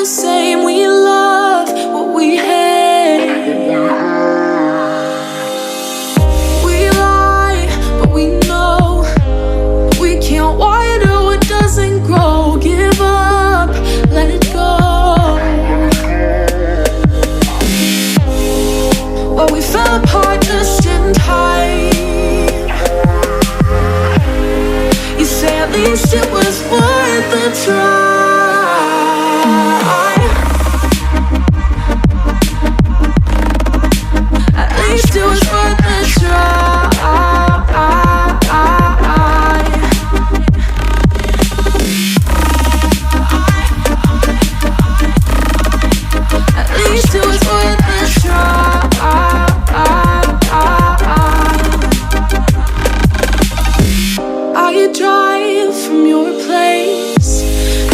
the same. We love what we hate. We lie, but we know we can't water what doesn't grow. Give up, let it go. Well, we fell apart just in time. You say at least it was worth a try. At least it was worth a try. At least it was worth a try. I drive from your place,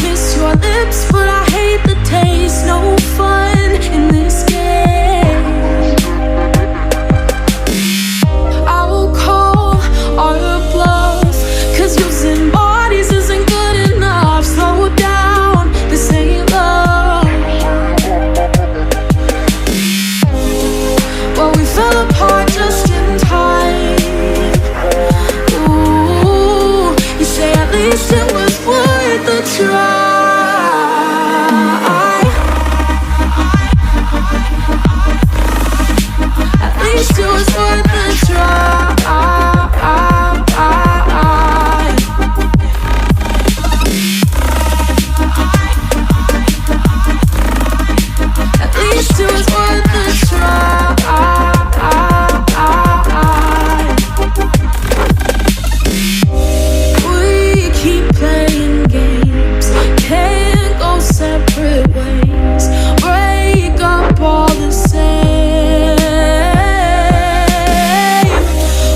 miss your lips, but I hate the taste. No fun in this game. I will call our bluff, 'cause using bodies isn't good enough. Slow down, this ain't love. Well, we fell apart just in time. At least it was worth a try. At least it was worth a try. At least it was worth a try. Playing games, can't go separate ways. Break up all the same.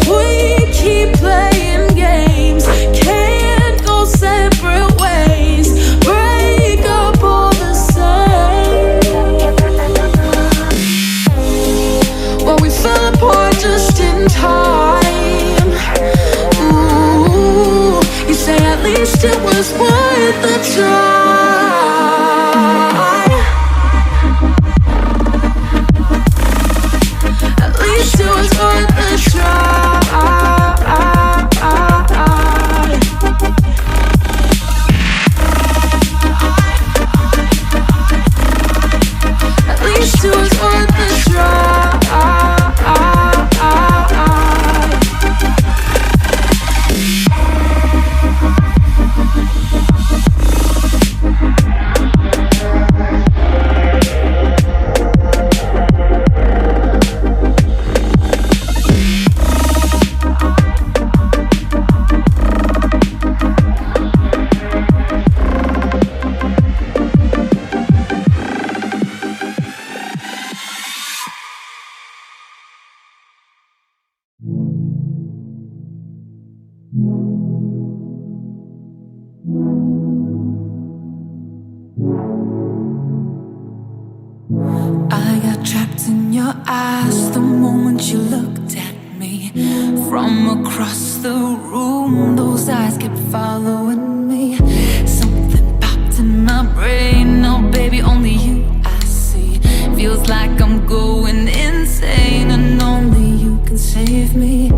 We keep playing games, can't go separate ways. Break up all the same. Well, we fell apart just in time. Ooh, you say at least it was worth a try. At least it was worth a try. At least it was worth a try. I got trapped in your eyes the moment you looked at me. From across the room, those eyes kept following me. Something popped in my brain, now baby only you I see. Feels like I'm going insane and only you can save me.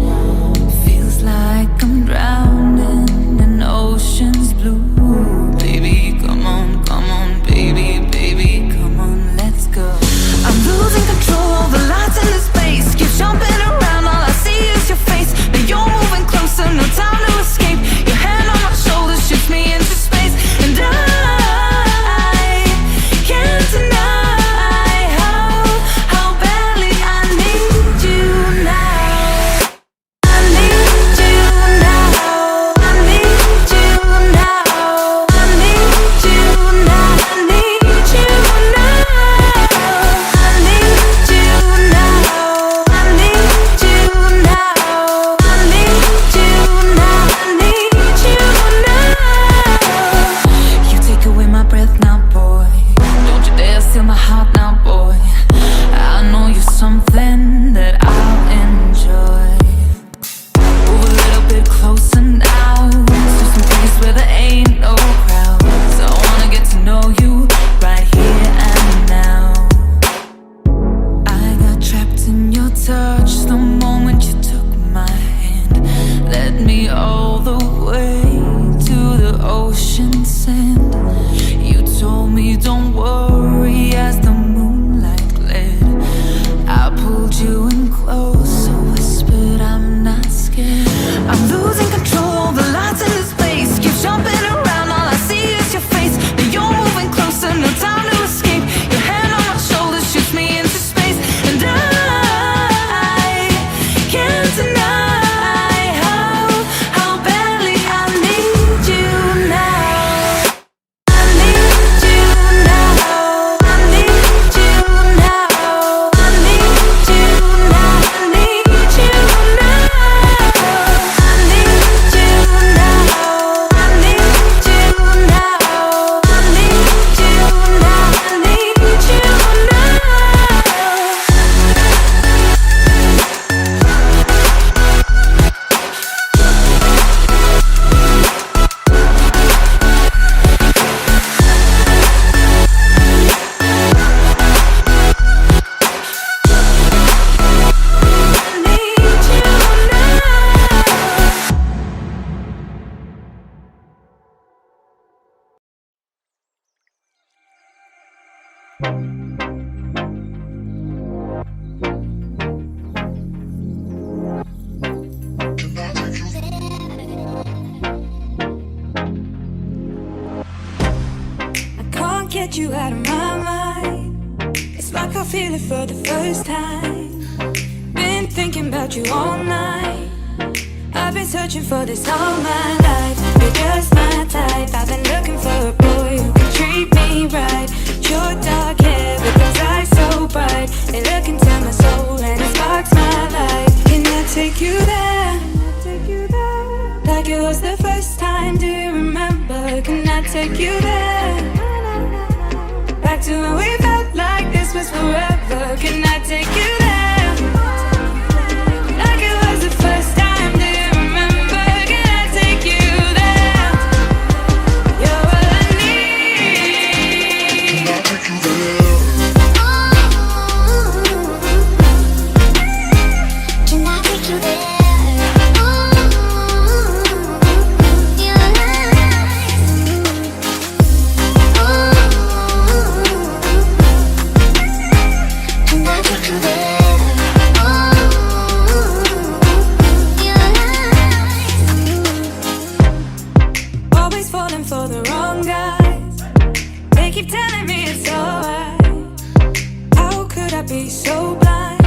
Feels like I'm drowning in ocean's blue. Baby, come on, baby, baby, come on, let's go. I'm losing control over lights in this space. Keep jumping around, all I see is your face. Now you're moving closer, no time to escape. Your hand on my shoulder shoots me into space. And I can't deny how badly I need you now. touch the moment you took my hand, led me all the way to the ocean sand. You told me don't worry as the moonlight gled. I pulled you in close, whispered I'm not scared. I'm losing control, the lights in this place keep jumping around, all I see is your face. Now you're moving closer, no time to escape. Your hand on my shoulder shoots me into space, and I can't deny how badly I need you now. I need you now. I need you now. I need you now. I need you now. I need you now. I need you now. I need you now. I need you now. I can't get you out of my mind. It's like I feel it for the first time. Been thinking about you all night. I've been searching for this all my life. You're just my type. I've been looking for a boy who can treat me right. Your dark hair with those eyes so bright, they look into my soul and it sparks my life. Can I take you there? Like it was the first time, do you remember? Can I take you there? Back to when we felt like this was forever. Can I take you there? Like it was the first time, do you remember? Can I take you there? You're all I need. Can I take you there? Can I take you there? Always falling for the wrong guys. They keep telling me it's alright. How could I be so blind?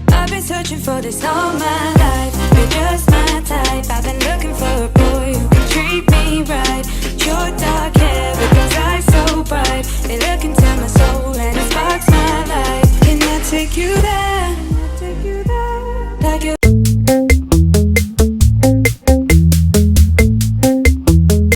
I've been searching for this all my life. You're just my type. I've been looking for a boy who can treat me right. Your dark